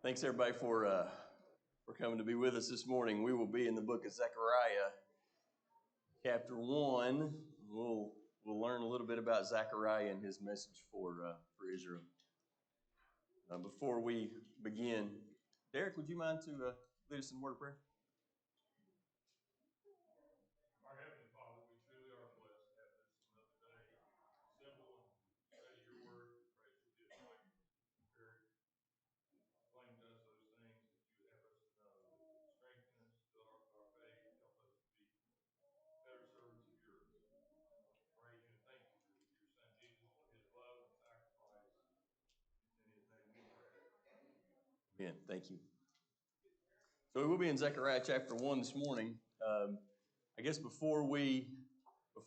Thanks everybody for coming to be with us this morning. We will be in the book of Zechariah, chapter 1. We'll learn a little bit about Zechariah and his message for Israel. Before we begin, Derek, would you mind to lead us in a word of prayer? Our Heavenly Father, we truly are blessed to have this another day. Simple and study your word. We pray that you did like Spirit. Explain to us those things that you would have us to know. Strengthen us, build our faith, help us to be better servants of yours. Praise you and thank you for your Son Jesus, for his love and sacrifice. In his name we pray. Amen. Thank you. So we will be in Zechariah chapter 1 this morning. I guess before we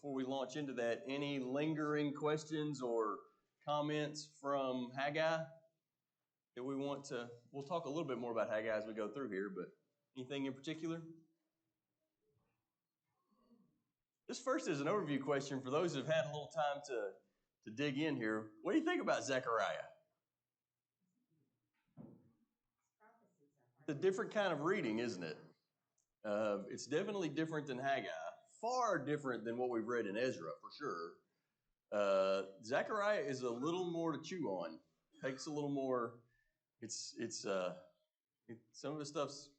launch into that, any lingering questions or comments from Haggai that we want to, we'll talk a little bit more about Haggai as we go through here, but anything in particular? This first is an overview question for those who've had a little time to dig in here. What do you think about Zechariah? It's a different kind of reading, isn't it? It's definitely different than Haggai. Far different than what we've read in Ezra, for sure. Zechariah is a little more to chew on. Takes a little more. Some of the stuff's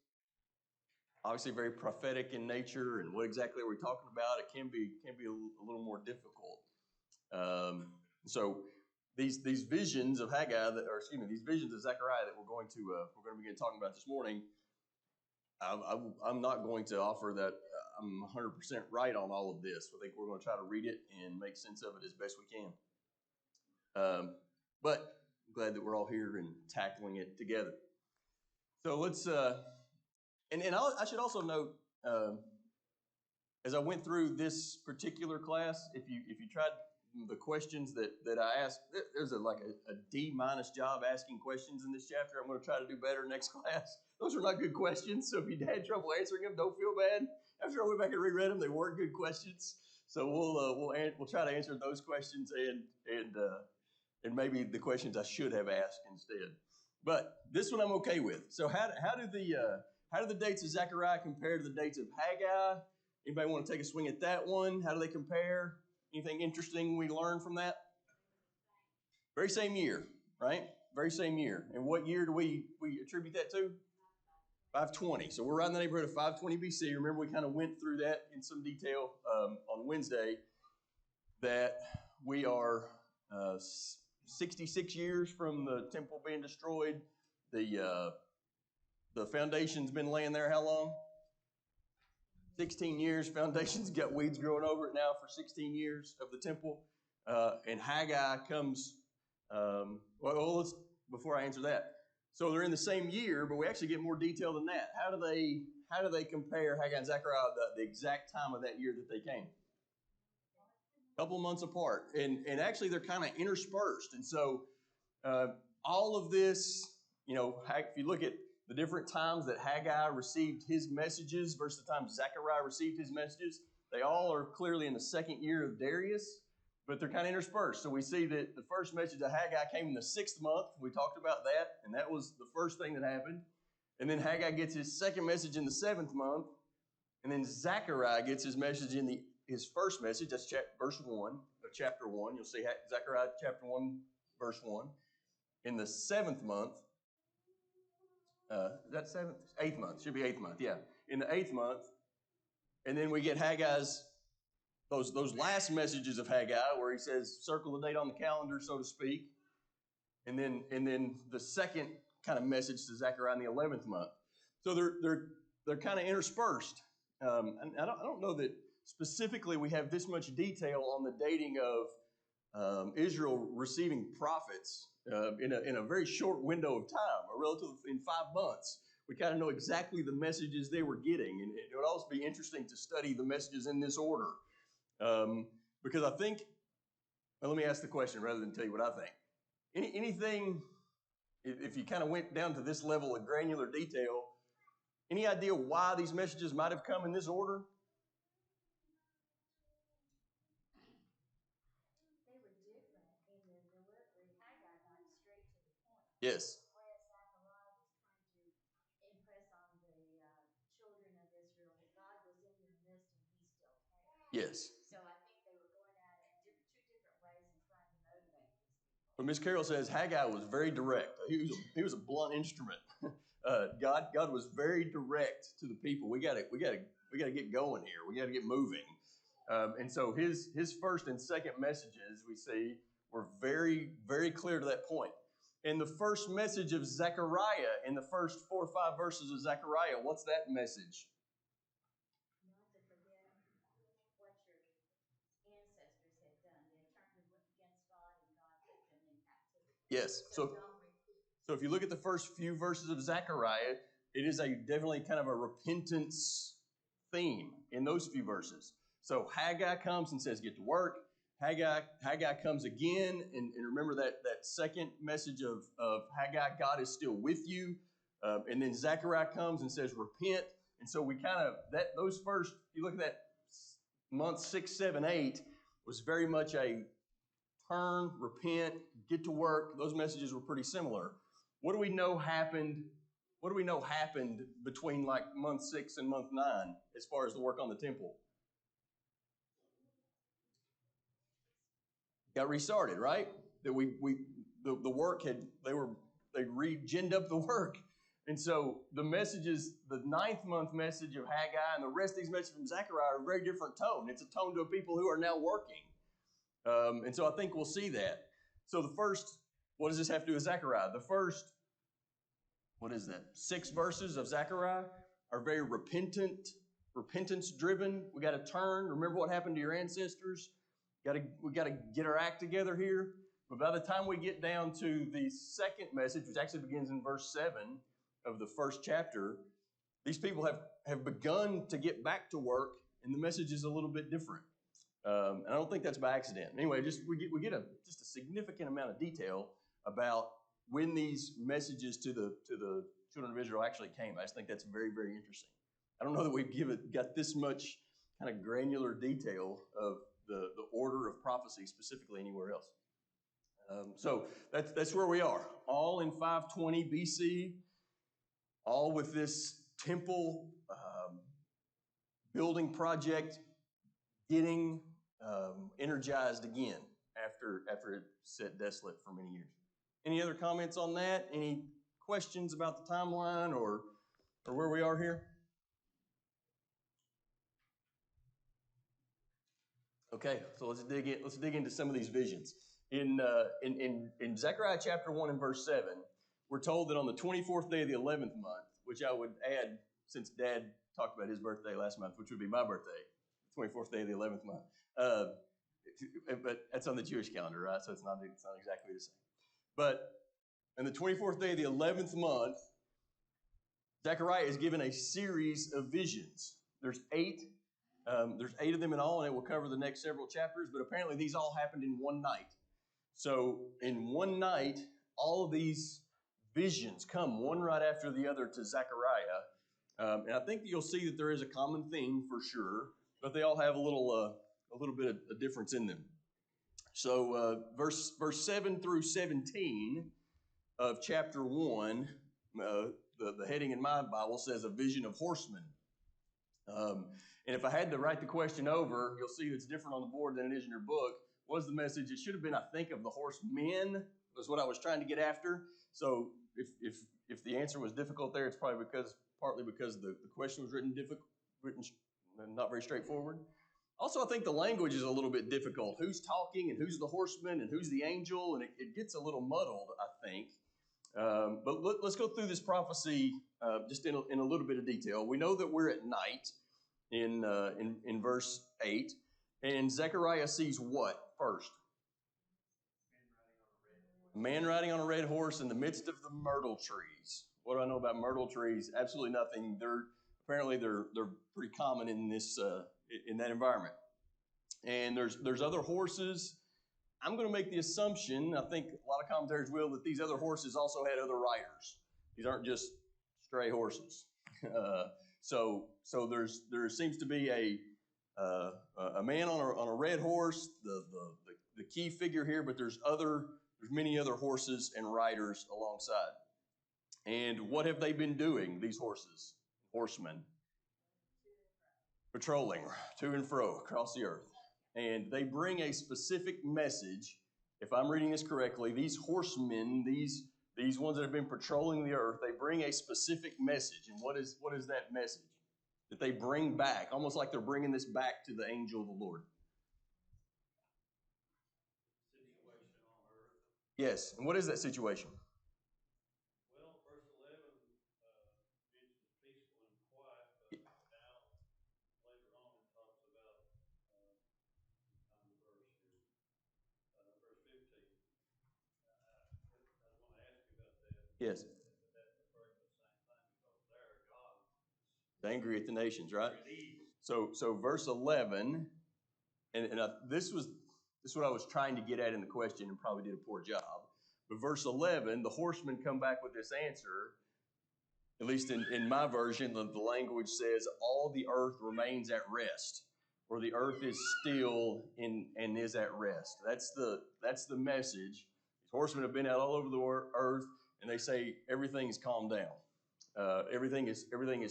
obviously very prophetic in nature, and what exactly are we talking about? It can be a little more difficult. So these visions of Haggai, these visions of Zechariah that we're going to begin talking about this morning. I'm not going to offer that I'm 100% right on all of this. I think we're going to try to read it and make sense of it as best we can. But I'm glad that we're all here and tackling it together. So let's, I should also note, as I went through this particular class, if you tried the questions that I asked, there's a D- job asking questions in this chapter. I'm going to try to do better next class. Those are not good questions, so if you had trouble answering them, don't feel bad. After I went back and reread them, they weren't good questions. So we'll try to answer those questions and maybe the questions I should have asked instead. But this one I'm okay with. So how do the dates of Zechariah compare to the dates of Haggai? Anybody want to take a swing at that one? How do they compare? Anything interesting we learned from that? Very same year, right? Very same year. And what year do we attribute that to? 520. So we're right in the neighborhood of 520 BC. Remember, we kind of went through that in some detail on Wednesday, that we are 66 years from the temple being destroyed. The foundation's been laying there how long? 16 years. Foundation's got weeds growing over it now for 16 years of the temple. And Haggai comes, before I answer that. So they're in the same year, but we actually get more detail than that. How do they compare Haggai and Zechariah, the exact time of that year that they came? A couple of months apart. And actually they're kind of interspersed. And so all of this, if you look at the different times that Haggai received his messages versus the time Zechariah received his messages, they all are clearly in the second year of Darius, but they're kind of interspersed. So we see that the first message of Haggai came in the 6th month. We talked about that, and that was the first thing that happened. And then Haggai gets his second message in the 7th month, and then Zechariah gets his message in his first message. That's verse 1 of chapter 1. You'll see Zechariah chapter 1, verse 1. In the 7th month, is that 7th? 8th month. Should be 8th month, yeah. In the 8th month. And then we get Haggai's, those last messages of Haggai where he says, circle the date on the calendar, so to speak. And then the second kind of message to Zechariah in the 11th month. So they're kind of interspersed. And I don't know that specifically we have this much detail on the dating of Israel receiving prophets in a very short window of time, in 5 months. We kind of know exactly the messages they were getting, and it would also be interesting to study the messages in this order, because I think. Well, let me ask the question rather than tell you what I think. Anything, if you kind of went down to this level of granular detail, any idea why these messages might have come in this order? Yes. Yes. So I think they were going at it two different ways and trying to motivate these people. But Miss Carroll says Haggai was very direct. He was a blunt instrument. God was very direct to the people. We got to get going here. We got to get moving. And so his first and second messages we see were very, very clear to that point. In the first message of Zechariah, in the first 4 or 5 verses of Zechariah, what's that message? Not to forget what your ancestors had done. They turned against God and God put them in captivity. Yes. So don't repeat. So if you look at the first few verses of Zechariah, it is definitely kind of a repentance theme in those few verses. So Haggai comes and says, get to work. Haggai comes again, and remember that second message of Haggai, God is still with you. And then Zechariah comes and says, repent. And so we kind of, those first, you look at that month 6, 7, 8, was very much a turn, repent, get to work. Those messages were pretty similar. What do we know happened? What do we know happened between like month 6 and month 9 as far as the work on the temple? Got restarted, right? That the work they re-ginned up the work. And so the messages, the 9th month message of Haggai and the rest of these messages from Zechariah are a very different tone. It's a tone to a people who are now working. And so I think we'll see that. So the first, what does this have to do with Zechariah? The first, 6 verses of Zechariah are very repentance driven. We got to turn. Remember what happened to your ancestors. We got to get our act together here. But by the time we get down to the second message, which actually begins in verse 7 of the first chapter, these people have begun to get back to work, and the message is a little bit different. And I don't think that's by accident. Anyway, we get just a significant amount of detail about when these messages to the children of Israel actually came. I just think that's very, very interesting. I don't know that we've got this much kind of granular detail of the order of prophecy specifically anywhere else. So that's where we are, all in 520 BC, all with this temple building project getting energized again after it sat desolate for many years. Any other comments on that? Any questions about the timeline or where we are here? Okay, so let's dig into some of these visions. In Zechariah chapter 1 and verse 7, we're told that on the 24th day of the 11th month, which I would add, since Dad talked about his birthday last month, which would be my birthday, 24th day of the 11th month. But that's on the Jewish calendar, right? So it's not exactly the same. But on the 24th day of the 11th month, Zechariah is given a series of visions. There's 8 of them in all, and it will cover the next several chapters, but apparently these all happened in one night. So in one night, all of these visions come one right after the other to Zechariah. And I think you'll see that there is a common theme for sure, but they all have a little bit of a difference in them. So verse 7 through 17 of chapter 1, the heading in my Bible says a vision of horsemen. And if I had to write the question over, you'll see it's different on the board than it is in your book. What is the message? It should have been, I think, of the horsemen was what I was trying to get after. So if the answer was difficult there, it's partly because the question was written not very straightforward. Also, I think the language is a little bit difficult. Who's talking and who's the horseman and who's the angel? And it gets a little muddled, I think. But let's go through this prophecy just in a little bit of detail. We know that we're at night in verse 8, and Zechariah sees what first? A man riding on a red horse in the midst of the myrtle trees. What do I know about myrtle trees? Absolutely nothing. Apparently they're pretty common in that environment. And there's other horses. I'm going to make the assumption, I think a lot of commentators will, that these other horses also had other riders. These aren't just stray horses. So there seems to be a man on a red horse, the key figure here, but there's many other horses and riders alongside. And what have they been doing, these horsemen? patrolling to and fro across the earth. And they bring a specific message. If I'm reading this correctly, these horsemen, these ones that have been patrolling the earth, they bring a specific message. And what is that message that they bring back? Almost like they're bringing this back to the angel of the Lord. Situation on earth. Yes. And what is that situation? Well, verse 11 mentions peaceful and quiet, but now later on it talks about, on the verse here, verse 15. I want to ask you about that. Yes. That's referring to the same thing because there God is angry at the nations, right? So verse 11, and this is what I was trying to get at in the question and probably did a poor job. But verse 11, the horsemen come back with this answer. At least in my version, the language says, all the earth remains at rest, or the earth is still and is at rest. That's the message. These horsemen have been out all over the earth, and they say everything's calmed down. Everything is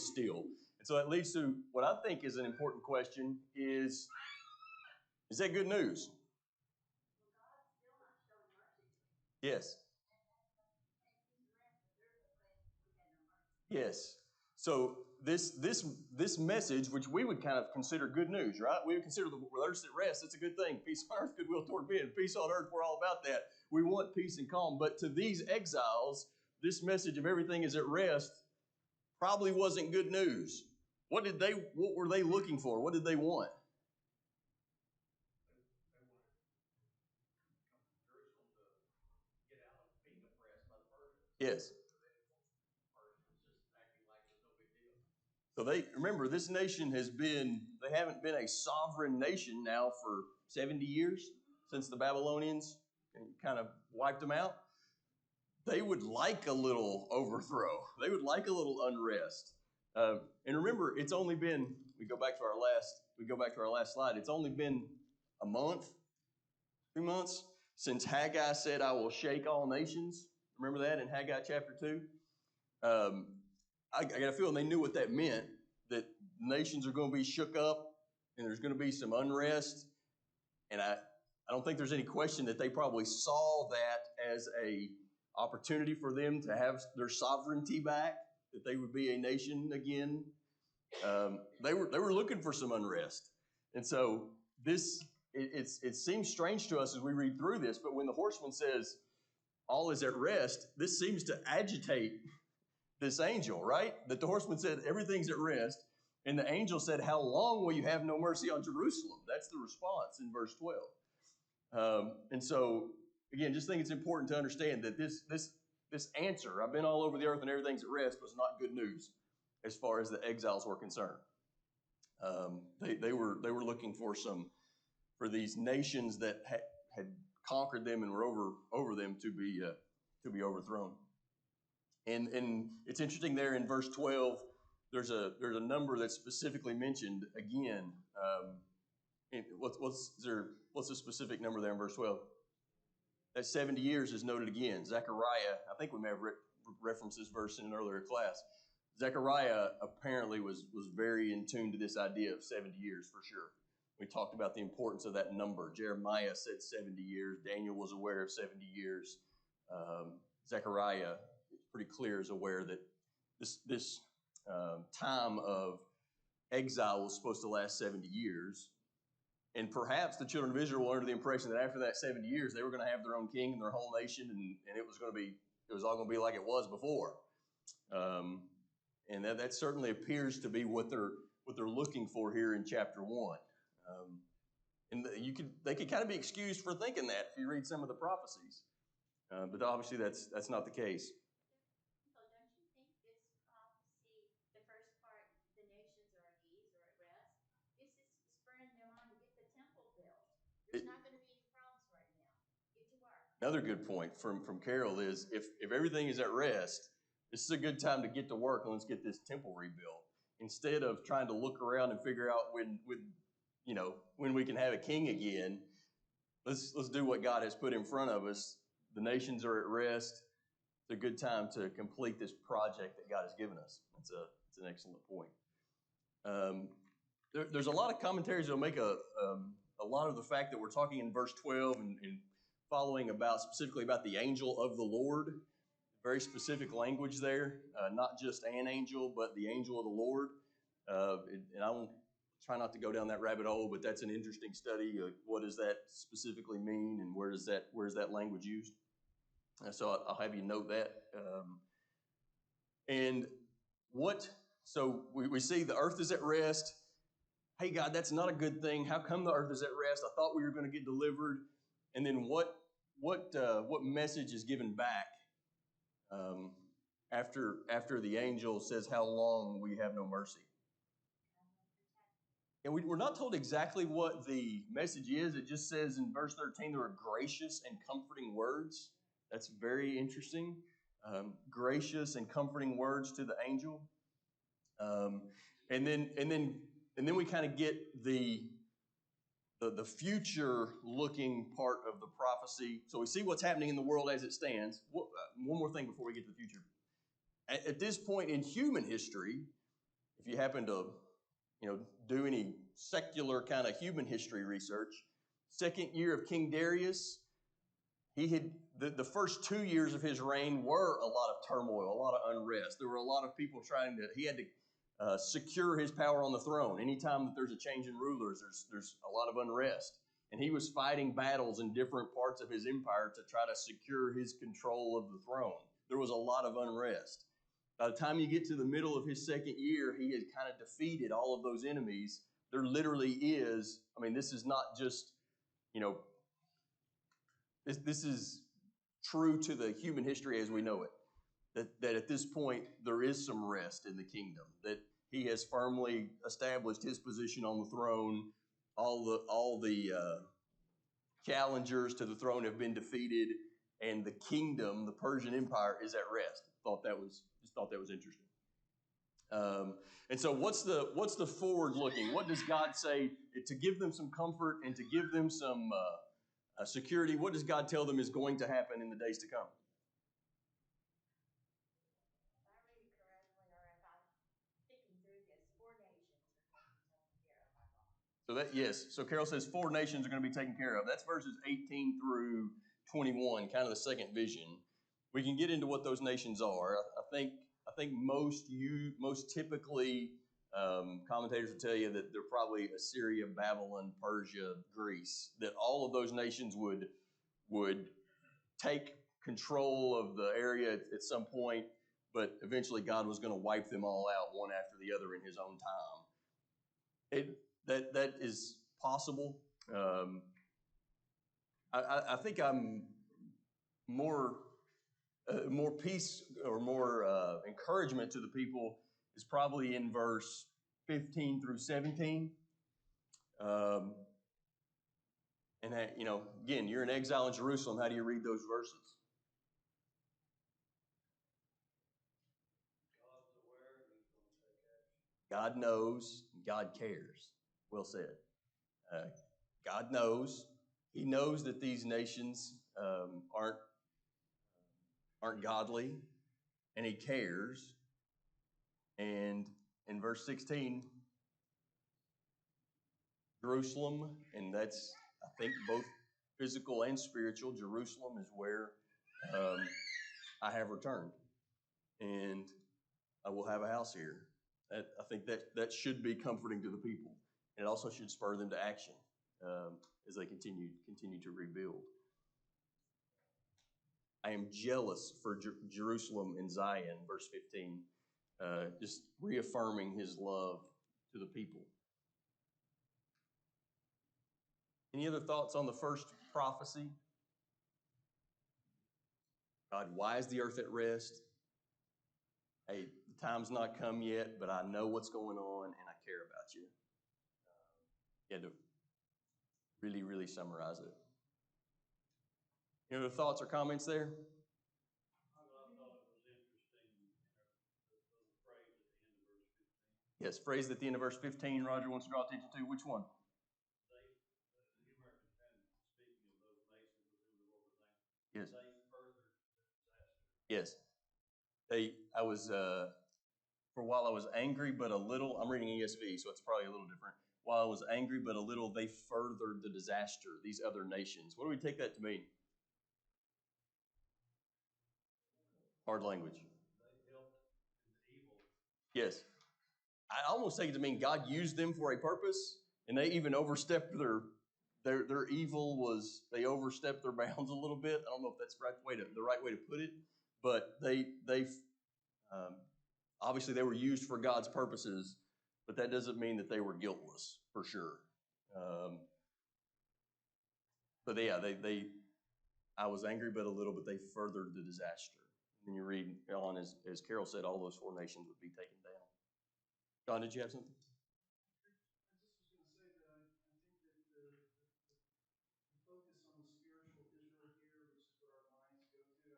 still. And so that leads to what I think is an important question: is that good news? Yes. Yes. So this message, which we would kind of consider good news, right? We would consider the earth at rest. It's a good thing. Peace on earth, goodwill toward men. Peace on earth, we're all about that. We want peace and calm. But to these exiles, this message of everything is at rest probably wasn't good news. What were they looking for? What did they want? They wanted Jerusalem to get out of being oppressed by the Persians. Yes. So remember, this nation they haven't been a sovereign nation now for 70 years since the Babylonians kind of wiped them out. They would like a little overthrow. They would like a little unrest. And remember, it's only been, we go back to our last slide. It's only been a month, 2 months since Haggai said, I will shake all nations. Remember that in Haggai chapter 2? I got a feeling they knew what that meant, that nations are going to be shook up and there's going to be some unrest. And I don't think there's any question that they probably saw that as a opportunity for them to have their sovereignty back, that they would be a nation again. They were looking for some unrest. And so it seems strange to us as we read through this, but when the horseman says all is at rest, this seems to agitate this angel, right? That the horseman said, everything's at rest. And the angel said, how long will you have no mercy on Jerusalem? That's the response in verse 12. And so, again, just think it's important to understand that this answer, I've been all over the earth and everything's at rest, was not good news as far as the exiles were concerned. They were looking for these nations that had conquered them and were over them to be overthrown. And it's interesting there in verse 12, there's a number that's specifically mentioned again. What's the specific number there in verse 12? That 70 years is noted again. Zechariah, I think we may have referenced this verse in an earlier class. Zechariah apparently was very in tune to this idea of 70 years for sure. We talked about the importance of that number. Jeremiah said 70 years. Daniel was aware of 70 years. Zechariah, it's pretty clear, is aware that this time of exile was supposed to last 70 years. And perhaps the children of Israel were under the impression that after that 70 years, they were going to have their own king and their whole nation, and it was all going to be like it was before. And that certainly appears to be what they're looking for here in chapter 1. And they could kind of be excused for thinking that if you read some of the prophecies. But obviously that's not the case. So don't you think this prophecy, the first part, the nations are at ease or at rest, this is spurring them on to get the temple built. There's not going to be any problems right now. Get to work. Another good point from Carol is if everything is at rest, this is a good time to get to work and let's get this temple rebuilt. Instead of trying to look around and figure out when we can have a king again, let's do what God has put in front of us. The nations are at rest. It's a good time to complete this project that God has given us. It's an excellent point. there's a lot of commentaries that'll make a lot of the fact that we're talking in verse 12 and following about specifically about the angel of the Lord. Very specific language there, not just an angel, but the angel of the Lord. And I won't try not to go down that rabbit hole, but that's an interesting study. What does that specifically mean, and where is that language used? So I'll have you note that. So we see the earth is at rest. Hey, God, that's not a good thing. How come the earth is at rest? I thought we were going to get delivered. And then what message is given back after the angel says, how long we have no mercy? And we're not told exactly what the message is. It just says in verse 13, there are gracious and comforting words. That's very interesting. Gracious and comforting words to the angel. And then we kind of get the future looking part of the prophecy. So we see what's happening in the world as it stands. One more thing before we get to the future. At this point in human history, if you happen to do any secular kind of human history research, second year of King Darius, he had the first 2 years of his reign were a lot of turmoil, a lot of unrest. There were a lot of people he had to secure his power on the throne. Anytime that there's a change in rulers, there's a lot of unrest. And he was fighting battles in different parts of his empire to try to secure his control of the throne. There was a lot of unrest. By the time you get to the middle of his second year, he had kind of defeated all of those enemies. There literally is, this is not just, this is true to the human history as we know it. That at this point, there is some rest in the kingdom. That he has firmly established his position on the throne. All the challengers to the throne have been defeated, and the kingdom, the Persian Empire, is at rest. Thought that was interesting. And so what's the forward looking? What does God say to give them some comfort and to give them some security? What does God tell them is going to happen in the days to come? If I read it correctly, or if I'm thinking through this, 4 nations are going to be taken care of by God. So Carol says 4 nations are going to be taken care of. That's verses 18 through 21, kind of the second vision. We can get into what those nations are. I think most typically commentators will tell you that they're probably Assyria, Babylon, Persia, Greece. That all of those nations would take control of the area at some point, but eventually God was going to wipe them all out one after the other in His own time. That is possible. I think I'm more peace or more encouragement to the people is probably in verse 15 through 17. And again, you're in exile in Jerusalem. How do you read those verses? God's aware and He's going to take action. God knows. God cares. Well said. God knows. He knows that these nations aren't godly, and He cares. And in verse 16, Jerusalem, and that's, I think, both physical and spiritual, Jerusalem is where I have returned. And I will have a house here. I think that should be comforting to the people. And it also should spur them to action as they continue to rebuild. I am jealous for Jerusalem and Zion, verse 15, just reaffirming His love to the people. Any other thoughts on the first prophecy? God, why is the earth at rest? Hey, the time's not come yet, but I know what's going on and I care about you. You had to really, really summarize it. Any other thoughts or comments there? I thought it was interesting, the phrase at the end of verse 15. Yes, phrase at the end of verse 15, Roger wants to draw attention to. Which one? The American Family, speaking of those nations within the Lord's name, Yes. they further the disaster. Yes. For while I was angry but a little, I'm reading ESV, so it's probably a little different. While I was angry but a little, they furthered the disaster, these other nations. What do we take that to mean? Hard language. They helped in the evil. Yes. I almost take it to mean God used them for a purpose, and they even overstepped their evil was, they overstepped their bounds a little bit. I don't know if that's the right way to put it, but they um, obviously they were used for God's purposes, but that doesn't mean that they were guiltless for sure. But yeah, I was angry but a little, but they furthered the disaster. And then you read on, as Carol said, all those 4 nations would be taken down. John, did you have something? I just was going to say that I think that the focus on the spiritual Israel here, which is what our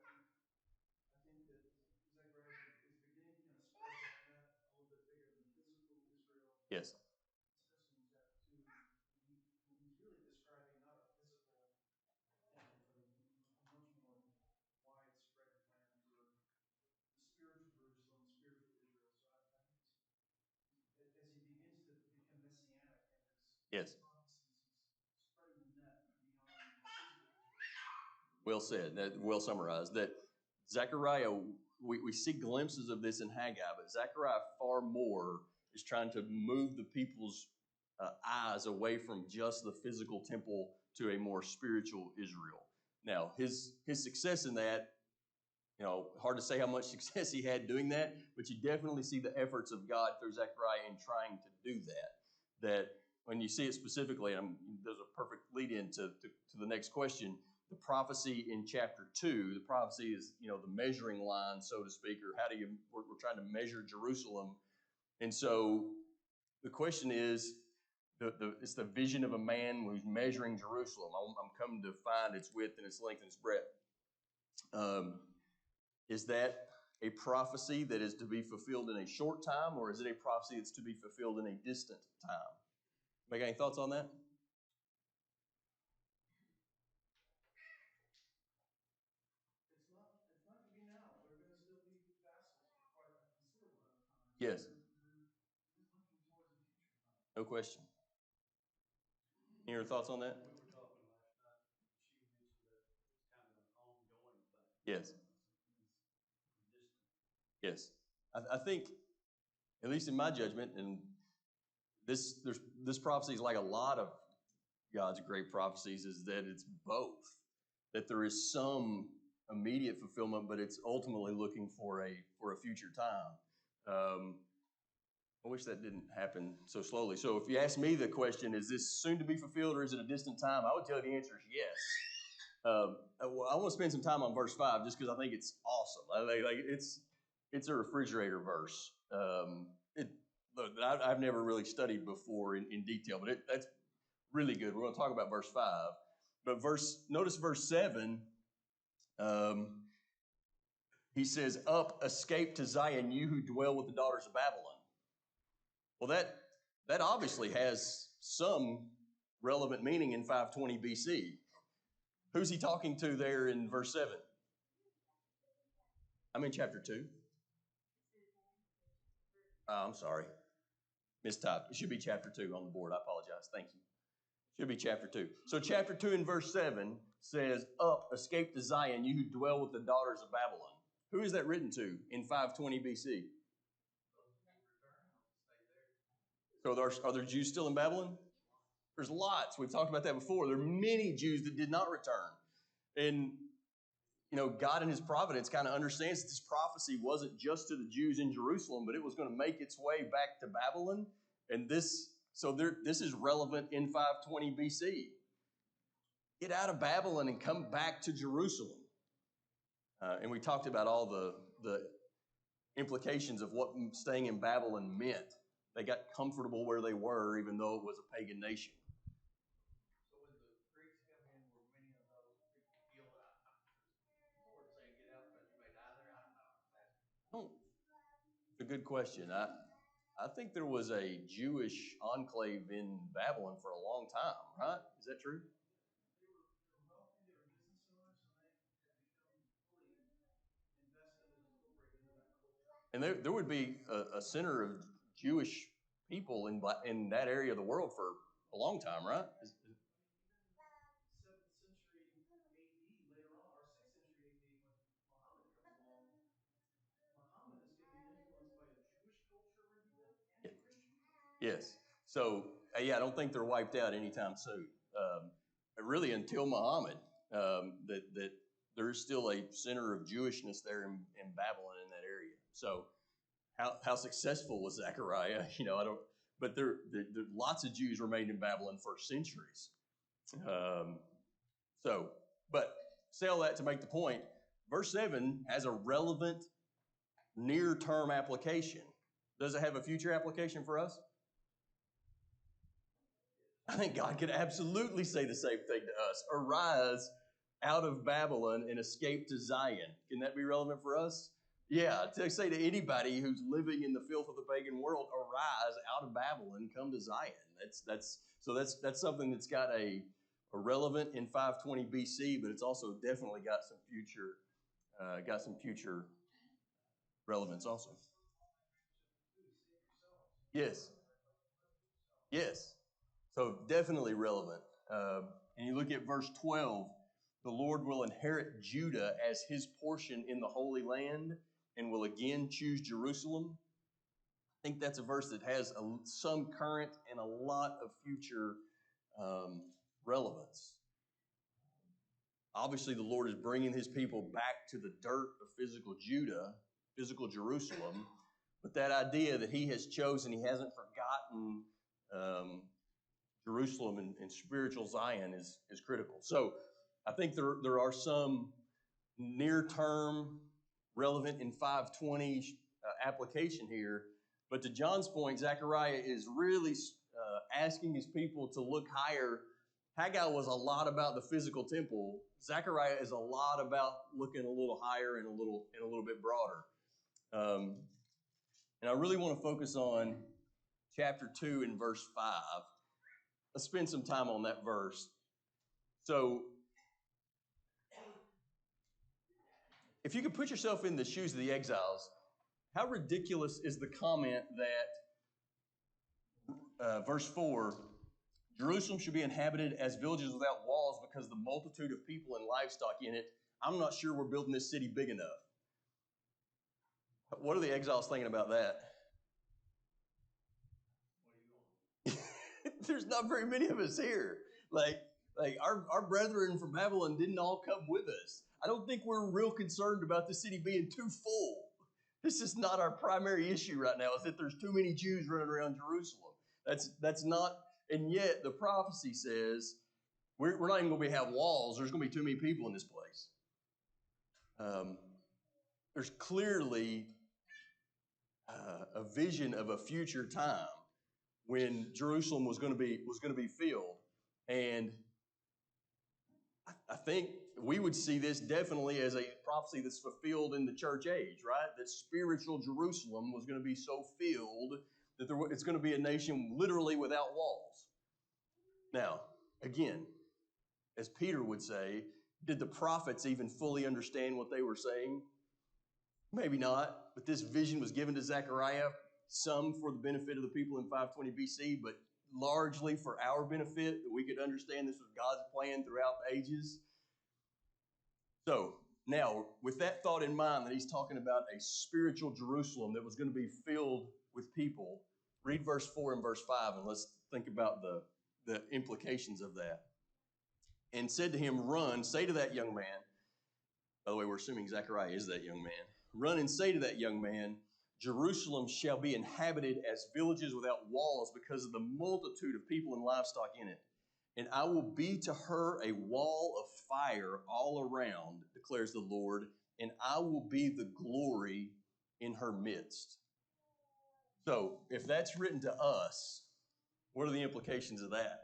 minds go to, I think that Zechariah is beginning to kind of spread that net a little bit bigger than physical Israel. Yes. Especially in chapter 2, when he's really describing not a physical temple, but a much more widespread plan for the spiritual Jerusalem, spiritual Israel. So I think as he begins to become messianic in his prophecies, he's spreading the net beyond physical Israel. Well said. Well summarized. That Zechariah, we see glimpses of this in Haggai, but Zechariah far more is trying to move the people's eyes away from just the physical temple to a more spiritual Israel. Now, his success in that, hard to say how much success he had doing that, but you definitely see the efforts of God through Zechariah in trying to do that. That when you see it specifically, and there's a perfect lead in to the next question, the prophecy in chapter 2, the prophecy is, the measuring line, so to speak, or we're trying to measure Jerusalem. And so the question is, it's the vision of a man who's measuring Jerusalem. I'm coming to find its width and its length and its breadth. Is that a prophecy that is to be fulfilled in a short time, or is it a prophecy that's to be fulfilled in a distant time? Make any thoughts on that? It's not going to be now. They're going to still be vassals for quite a considerable amount of time. Yes. We're looking towards a future time. No question. Any other thoughts on that? We were talking last night. She mentioned that it's kind of an ongoing thing. Yes. Distant. Yes. I think, at least in my judgment, and this prophecy is like a lot of God's great prophecies, is that it's both. That there is some immediate fulfillment, but it's ultimately looking for a future time. I wish that didn't happen so slowly. So if you ask me the question, is this soon to be fulfilled or is it a distant time? I would tell you the answer is yes. I want to spend some time on verse 5 just because I think it's awesome. It's a refrigerator verse. I've never really studied before in detail, but that's really good. We're going to talk about verse 5. But notice verse 7. He says, "Up, escape to Zion, you who dwell with the daughters of Babylon." Well, that obviously has some relevant meaning in 520 BC. Who's he talking to there in verse 7? I'm in chapter 2. I'm sorry. Mistyped. It should be chapter 2 on the board. I apologize. Thank you. Should be chapter 2. So chapter 2 in verse 7 says, "Up, escape to Zion, you who dwell with the daughters of Babylon." Who is that written to in 520 BC? So are there Jews still in Babylon? There's lots. We've talked about that before. There are many Jews that did not return. And, God in his providence kind of understands that this prophecy wasn't just to the Jews in Jerusalem, but it was going to make its way back to Babylon. And this is relevant in 520 BC. Get out of Babylon and come back to Jerusalem. And we talked about all the implications of what staying in Babylon meant. They got comfortable where they were, even though it was a pagan nation. So when the Greeks come in, were many of those people killed? The Lord saying, "Get out because you may die there." I don't know. It's a good question. I think there was a Jewish enclave in Babylon for a long time, right? Is that true? They were wealthy, they were business owners, and they had become fully invested and incorporated into that culture. And there would be a center of Jewish people in that area of the world for a long time, right? 7th century AD, later on, or 6th century AD, when Muhammad comes along, Muhammad is going to be influenced by a Jewish culture where he lived and a Christian culture. Yes. So, yeah, I don't think they're wiped out anytime soon. Really, until Muhammad, that there's still a center of Jewishness there in Babylon in that area. So, how successful was Zechariah? I don't. But there lots of Jews remained in Babylon for centuries. But say all that to make the point. Verse 7 has a relevant near-term application. Does it have a future application for us? I think God could absolutely say the same thing to us. Arise out of Babylon and escape to Zion. Can that be relevant for us? Yeah, to say to anybody who's living in the filth of the pagan world, arise out of Babylon, come to Zion. That's something that's got a relevant in 520 BC, but it's also definitely got some future relevance also. Yes. Yes. So definitely relevant. And you look at verse 12, the Lord will inherit Judah as his portion in the Holy Land and will again choose Jerusalem. I think that's a verse that has some current and a lot of future relevance. Obviously, the Lord is bringing his people back to the dirt of physical Judah, physical Jerusalem, but that idea that he has chosen, he hasn't forgotten Jerusalem and spiritual Zion is critical. So I think there are some near-term, relevant in 520 application here. But to John's point, Zechariah is really asking his people to look higher. Haggai was a lot about the physical temple. Zechariah is a lot about looking a little higher and a little bit broader. And I really want to focus on chapter 2 and verse 5. Let's spend some time on that verse. So, if you could put yourself in the shoes of the exiles, how ridiculous is the comment that verse 4, Jerusalem should be inhabited as villages without walls because the multitude of people and livestock in it. I'm not sure we're building this city big enough. What are the exiles thinking about that? There's not very many of us here. Like our brethren from Babylon didn't all come with us. I don't think we're real concerned about the city being too full. This is not our primary issue right now, is that there's too many Jews running around Jerusalem. That's not, and yet the prophecy says we're not even going to have walls. There's going to be too many people in this place. There's clearly a vision of a future time when Jerusalem was going to be filled, and I think we would see this definitely as a prophecy that's fulfilled in the church age, right? That spiritual Jerusalem was going to be so filled that it's going to be a nation literally without walls. Now, again, as Peter would say, did the prophets even fully understand what they were saying? Maybe not, but this vision was given to Zechariah, some for the benefit of the people in 520 BC, but largely for our benefit, that we could understand this was God's plan throughout the ages. So now, with that thought in mind, that he's talking about a spiritual Jerusalem that was going to be filled with people, read verse 4 and verse 5, and let's think about the implications of that. And said to him, run, say to that young man, by the way, we're assuming Zechariah is that young man, run and say to that young man, Jerusalem shall be inhabited as villages without walls because of the multitude of people and livestock in it. And I will be to her a wall of fire all around, declares the Lord, and I will be the glory in her midst. So, if that's written to us, what are the implications of that?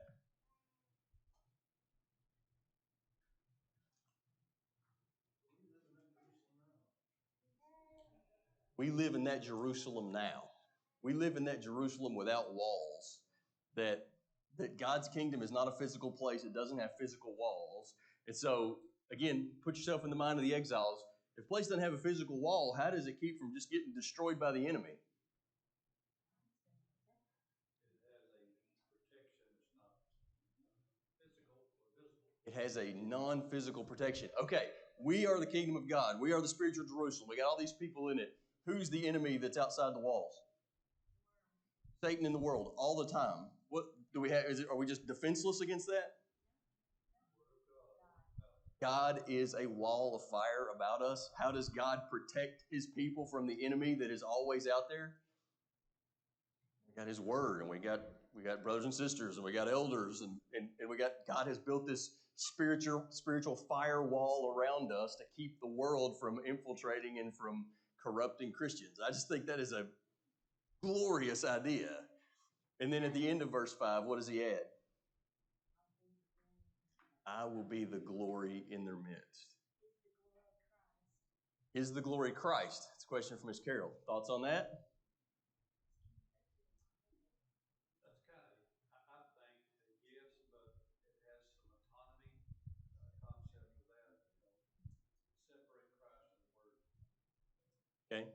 We live in that Jerusalem now. We live in that Jerusalem without walls. That God's kingdom is not a physical place. It doesn't have physical walls. And so, again, put yourself in the mind of the exiles. If a place doesn't have a physical wall, how does it keep from just getting destroyed by the enemy? It has a protection that's not physical or visible. It has a non-physical protection. Okay, we are the kingdom of God. We are the spiritual Jerusalem. We got all these people in it. Who's the enemy that's outside the walls? Satan in the world all the time. What do we have? Are we just defenseless against that? God is a wall of fire about us. How does God protect his people from the enemy that is always out there? We got his word, and we got brothers and sisters, and we got elders, and we got God has built this spiritual firewall around us to keep the world from infiltrating and from corrupting Christians. I just think that is a glorious idea. And then at the end of verse 5, what does he add? I will be the glory in their midst. Is the glory Christ? It's a question from Ms. Carol. Thoughts on that? That's kind of, I think, yes, but it has some autonomy concept of that. Separate Christ and the Word. Okay.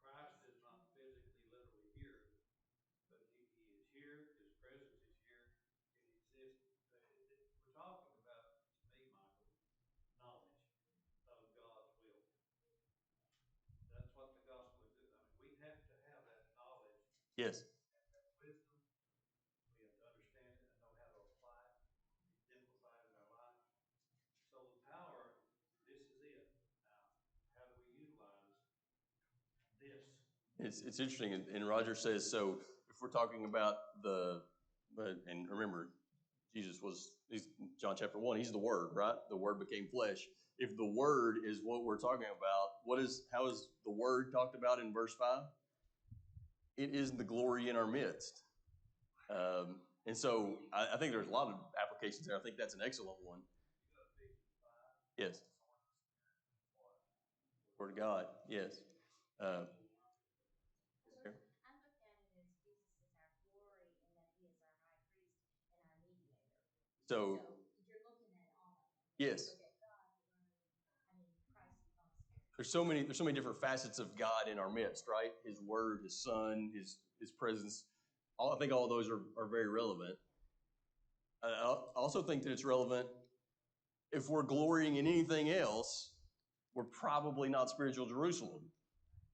Christ is not physically, literally here, but he is here. His presence is here. It exists. We're talking about, to me, Michael, knowledge of God's will. That's what the gospel is. I mean, we have to have that knowledge. Yes. That wisdom. We have to understand it and know how to apply it, exemplify it in our life. So the power, this is it. Now, how do we utilize this? It's interesting, and Roger says, so if we're talking about and remember, he's John chapter 1, he's the Word, right? The Word became flesh. If the Word is what we're talking about, how is the Word talked about in verse 5? It is the glory in our midst. And so I think there's a lot of applications there. I think that's an excellent one. Yes. Word of God, yes. I look at it as Jesus is our glory and that he is our high priest and our mediator. So You're looking at all of them. Yes. You look at God, Christ is also. There's so many different facets of God in our midst, right? His word, his son, his presence. I think all of those are very relevant. I also think that it's relevant if we're glorying in anything else, we're probably not spiritual Jerusalem.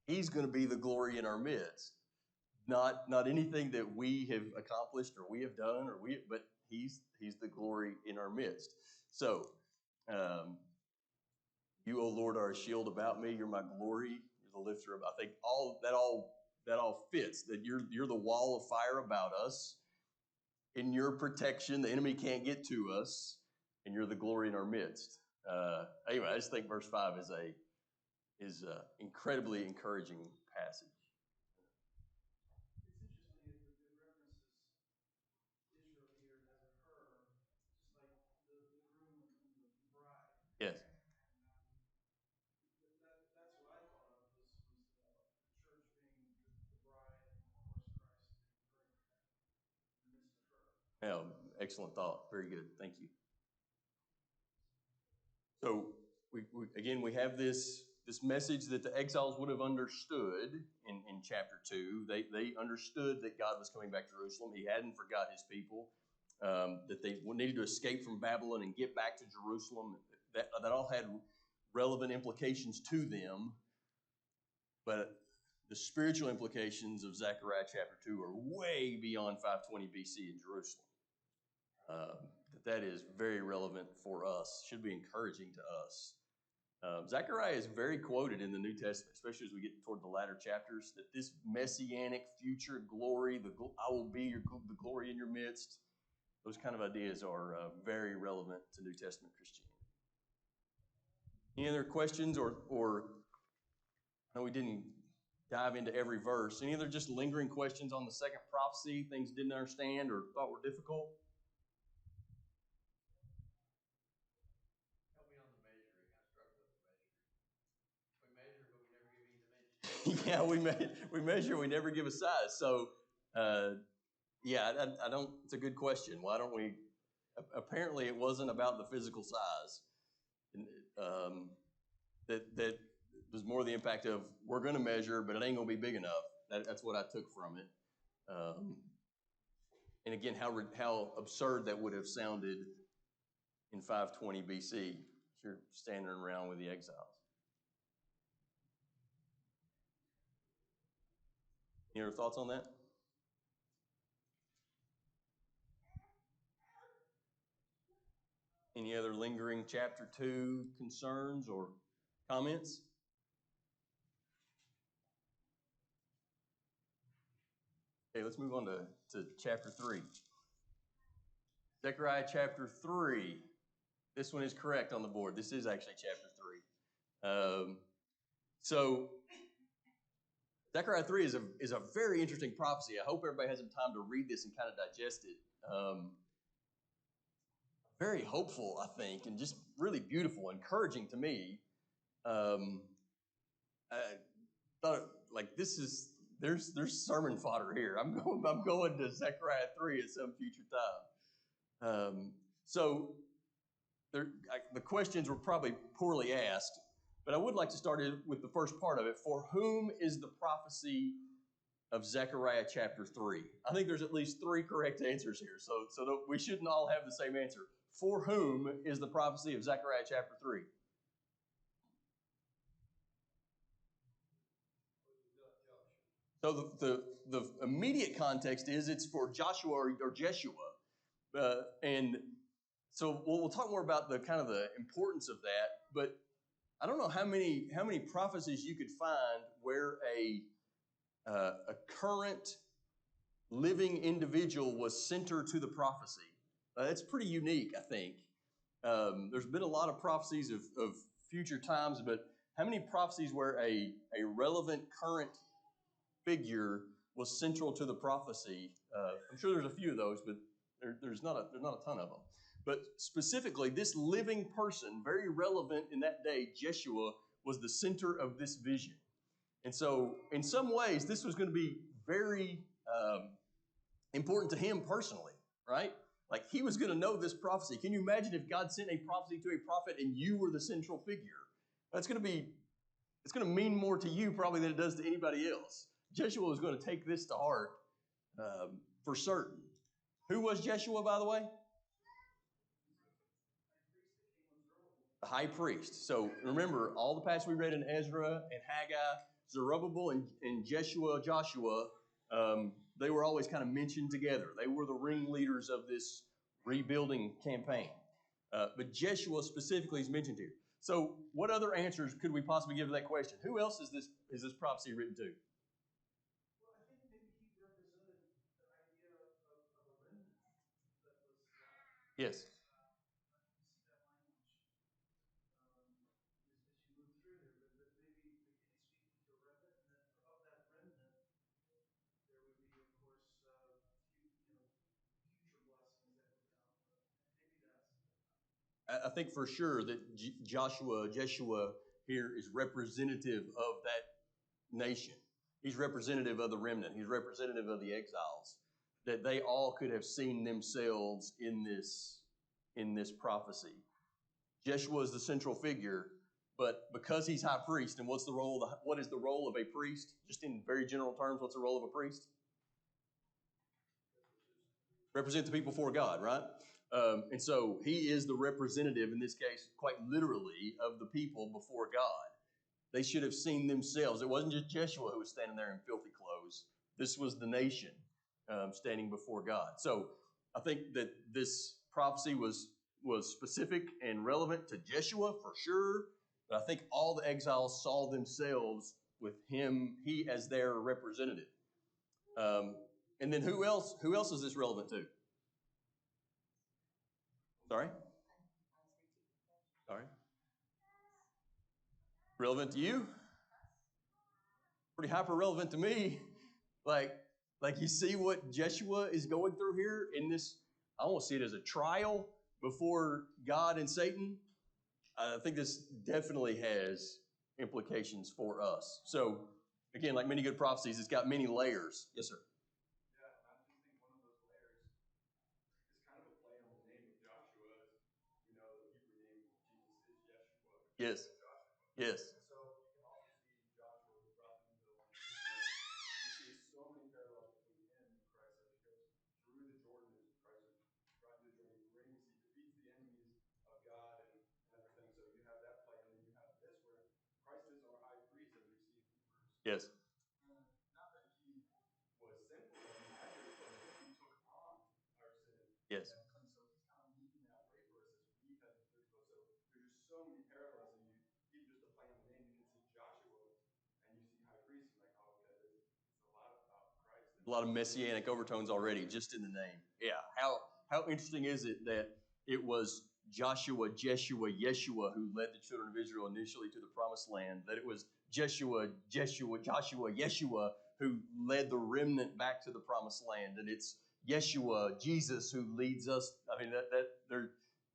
He's going to be the glory in our midst. Not anything that we have accomplished or we have done but he's the glory in our midst. So, you, O Lord, are a shield about me. You're my glory. You're the lifter of. I think that all fits. That you're the wall of fire about us. In your protection, the enemy can't get to us, and you're the glory in our midst. Anyway, I just think verse 5 is a incredibly encouraging passage. It's interesting, it references Israel here as a her, just like the groom and the bride. Yes. That's what I thought of was the church being the bride, and of course Christ being the groom in the midst of her. Yeah, excellent thought. Very good. Thank you. So we have this message that the exiles would have understood in chapter 2. They understood that God was coming back to Jerusalem. He hadn't forgot his people. That they needed to escape from Babylon and get back to Jerusalem. That all had relevant implications to them. But the spiritual implications of Zechariah chapter 2 are way beyond 520 BC in Jerusalem. That is very relevant for us, should be encouraging to us. Zechariah is very quoted in the New Testament, especially as we get toward the latter chapters, that this messianic future glory, I will be the glory in your midst, those kind of ideas are very relevant to New Testament Christianity. Any other questions or I know we didn't dive into every verse. Any other just lingering questions on the second prophecy, things didn't understand or thought were difficult? Help me on the measuring. I struggle with the measuring. We measure, but we never give any dimensions. Yeah, we measure, we never give a size. So, I don't. It's a good question. Why don't we? Apparently, it wasn't about the physical size, that was more the impact of we're going to measure, but it ain't going to be big enough. That's what I took from it. And again, how absurd that would have sounded in 520 BC if you're standing around with the exiles. Any other thoughts on that? Any other lingering chapter 2 concerns or comments? Okay, let's move on to chapter 3. Zechariah chapter 3. This one is correct on the board. This is actually chapter 3. So Zechariah 3 is a very interesting prophecy. I hope everybody has some time to read this and kind of digest it. Very hopeful, I think, and just really beautiful, encouraging to me. I thought, like, there's sermon fodder here. I'm going to Zechariah 3 at some future time. So the questions were probably poorly asked, but I would like to start with the first part of it. For whom is the prophecy of Zechariah chapter 3? I think there's at least 3 correct answers here, so we shouldn't all have the same answer. For whom is the prophecy of Zechariah chapter 3? So the immediate context is it's for Joshua or Jeshua. And so we'll talk more about the kind of the importance of that, but I don't know how many prophecies you could find where a current living individual was center to the prophecy. It's pretty unique, I think. There's been a lot of prophecies of future times, but how many prophecies where a relevant current figure was central to the prophecy? I'm sure there's a few of those, but there's not a ton of them. But specifically, this living person, very relevant in that day, Jeshua, was the center of this vision. And so, in some ways, this was going to be very important to him personally, right? Like, he was going to know this prophecy. Can you imagine if God sent a prophecy to a prophet and you were the central figure? It's going to mean more to you probably than it does to anybody else. Jeshua was going to take this to heart for certain. Who was Jeshua, by the way? The high priest. So remember, all the passages we read in Ezra and Haggai, Zerubbabel and Joshua, they were always kind of mentioned together. They were the ringleaders of this rebuilding campaign. But Jeshua specifically is mentioned here. So what other answers could we possibly give to that question? Who else is this prophecy written to? Well, I think maybe he represented the idea of a remnant that was. Yes. You see that language as you move through there, but maybe he's speaking to a remnant, and then of that remnant, there would be, of course, future blessings that would come. Maybe that's. I think for sure that Jeshua here is representative of that nation. He's representative of the remnant. He's representative of the exiles. That they all could have seen themselves in this prophecy. Jeshua is the central figure, but because he's high priest, and what is the role of a priest? Just in very general terms, what's the role of a priest? Represent the people before God, right? And so he is the representative, in this case, quite literally, of the people before God. They should have seen themselves. It wasn't just Jeshua who was standing there in filthy clothes. This was the nation standing before God. So I think that this prophecy was specific and relevant to Jeshua for sure. But I think all the exiles saw themselves with he as their representative. And then who else is this relevant to? Sorry? Relevant to you? Pretty hyper relevant to me. Like you see what Jeshua is going through here in this, I almost see it as a trial before God and Satan. I think this definitely has implications for us. So again, like many good prophecies, it's got many layers. Yes, sir. Yeah, and I just think one of those layers is kind of a play on the name of Joshua. You know, the Hebrew name of Jesus is Yeshua, which Yes. Yes. And so you can also see Joshua who brought them into the land of Israel. You see so many parallels between him and Christ as he goes through the Jordan, as Christ is brought through the Jordan, grading sea, defeats the enemies of God and everything. So you have that play, and then you have this where Christ is our high priest, as we see in Hebrews. Yes. Not that he was sinful, but he had to, because he took on our sin. Yes. And so he's kind of leading that way for us as we head into the book. So there's just so many parallels, and you even just to play on the name, you can see Joshua and you see high priest, and like, oh, okay, there's a lot about Christ. A lot of messianic overtones already just in the name. Yeah. How interesting is it that it was Joshua, Jeshua, Yeshua who led the children of Israel initially to the promised land, that it was Joshua, Yeshua who led the remnant back to the promised land, and it's Yeshua, Jesus, who leads us. I mean, I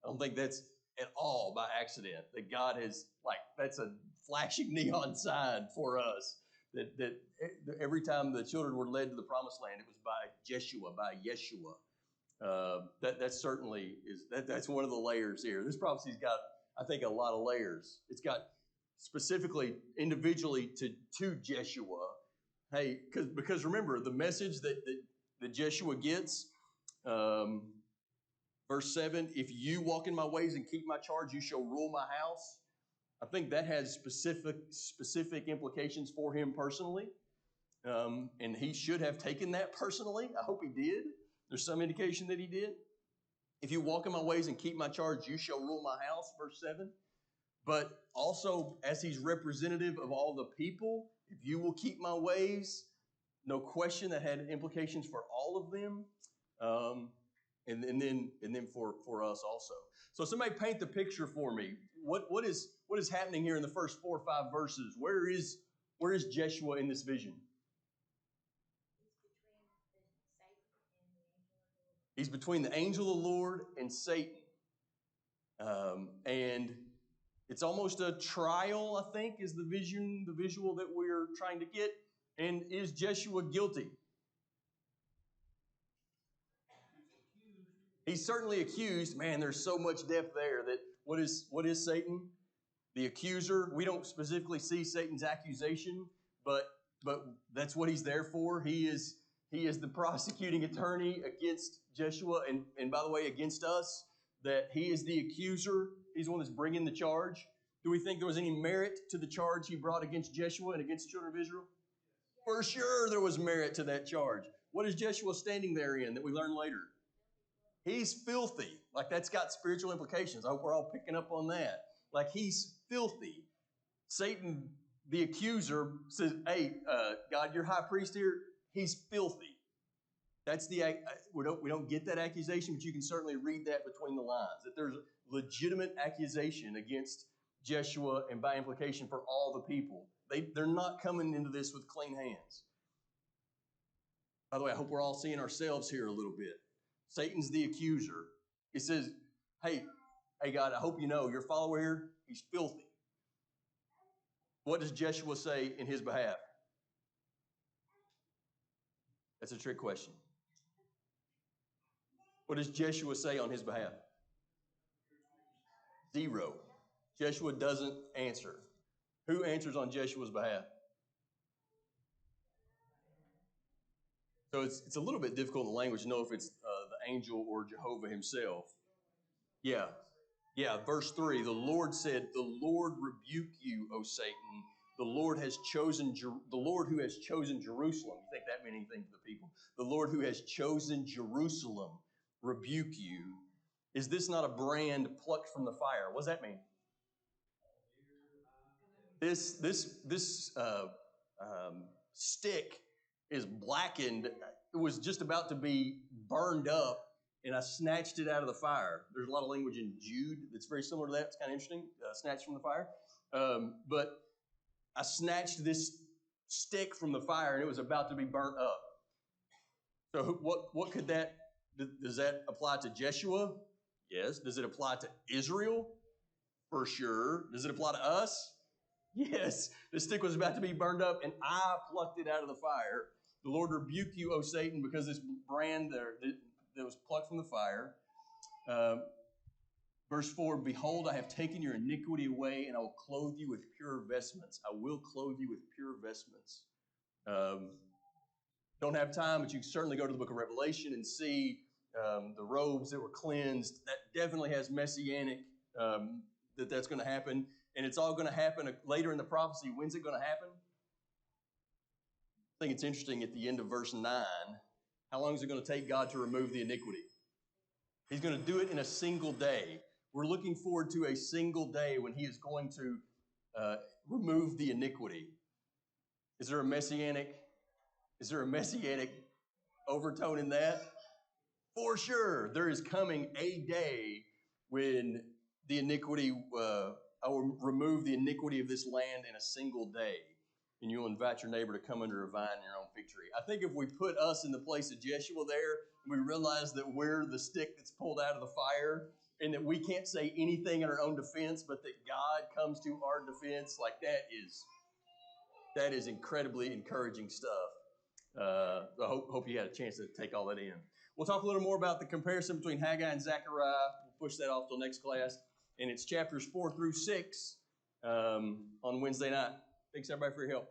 don't think that's at all by accident. That God has, that's a flashing neon sign for us. That every time the children were led to the promised land, it was by Jeshua, by Yeshua. That certainly is that's one of the layers here. This prophecy's got, I think, a lot of layers. It's got specifically individually to Jeshua. Hey, because remember the message that Jeshua gets, verse 7, if you walk in my ways and keep my charge, you shall rule my house. I think that has specific implications for him personally. And he should have taken that personally. I hope he did. There's some indication that he did. If you walk in my ways and keep my charge, you shall rule my house, verse 7. But also, as he's representative of all the people, if you will keep my ways, no question that had implications for all of them, and then for us also. So somebody paint the picture for me. What is happening here in the first 4 or 5 verses? Where is Jeshua in this vision? He's between the angel of the Lord and Satan. And it's almost a trial, I think, is the visual that we're trying to get. And is Jeshua guilty? He's certainly accused. Man, there's so much depth there. That what is Satan? The accuser. We don't specifically see Satan's accusation, but that's what he's there for. He is the prosecuting attorney against Jeshua, and by the way, against us. That he is the accuser. He's the one that's bringing the charge. Do we think there was any merit to the charge he brought against Jeshua and against the children of Israel? For sure there was merit to that charge. What is Jeshua standing there in that we learn later? He's filthy. Like, that's got spiritual implications. I hope we're all picking up on that. Like, he's filthy. Satan, the accuser, says, hey, God, your high priest here, he's filthy. That's we don't get that accusation, but you can certainly read that between the lines, that there's legitimate accusation against Jeshua and by implication for all the people. They're not coming into this with clean hands. By the way, I hope we're all seeing ourselves here a little bit. Satan's the accuser. He says, hey God, I hope you know your follower here, he's filthy. What does Jeshua say in his behalf? That's a trick question. What does Jeshua say on his behalf? 0. Jeshua doesn't answer. Who answers on Jeshua's behalf? So it's a little bit difficult in the language to know if it's the angel or Jehovah himself. Yeah. Verse 3, the Lord said, the Lord rebuke you, O Satan. The Lord who has chosen Jerusalem. You think that meant anything to the people? The Lord who has chosen Jerusalem rebuke you. Is this not a brand plucked from the fire? What does that mean? This stick is blackened. It was just about to be burned up, and I snatched it out of the fire. There's a lot of language in Jude that's very similar to that. It's kind of interesting. Snatched from the fire. But I snatched this stick from the fire, and it was about to be burnt up. So what could that, does that apply to Jeshua? Yes. Does it apply to Israel? For sure. Does it apply to us? Yes. The stick was about to be burned up, and I plucked it out of the fire. The Lord rebuke you, O Satan, because this brand that was plucked from the fire. Verse 4, behold, I have taken your iniquity away, and I will clothe you with pure vestments. I will clothe you with pure vestments. Don't have time, but you can certainly go to the book of Revelation and see the robes that were cleansed. That definitely has messianic, that's going to happen. And it's all going to happen later in the prophecy. When's it going to happen? I think it's interesting at the end of verse 9. How long is it going to take God to remove the iniquity? He's going to do it in a single day. We're looking forward to a single day when he is going to remove the iniquity. Is there a messianic overtone in that? For sure, there is coming a day when the iniquity, I will remove the iniquity of this land in a single day. And you'll invite your neighbor to come under a vine in your own fig tree. I think if we put us in the place of Jeshua there, we realize that we're the stick that's pulled out of the fire and that we can't say anything in our own defense, but that God comes to our defense, like that is incredibly encouraging stuff. I hope you had a chance to take all that in. We'll talk a little more about the comparison between Haggai and Zechariah. We'll push that off till next class. And it's chapters 4 through 6 on Wednesday night. Thanks, everybody, for your help.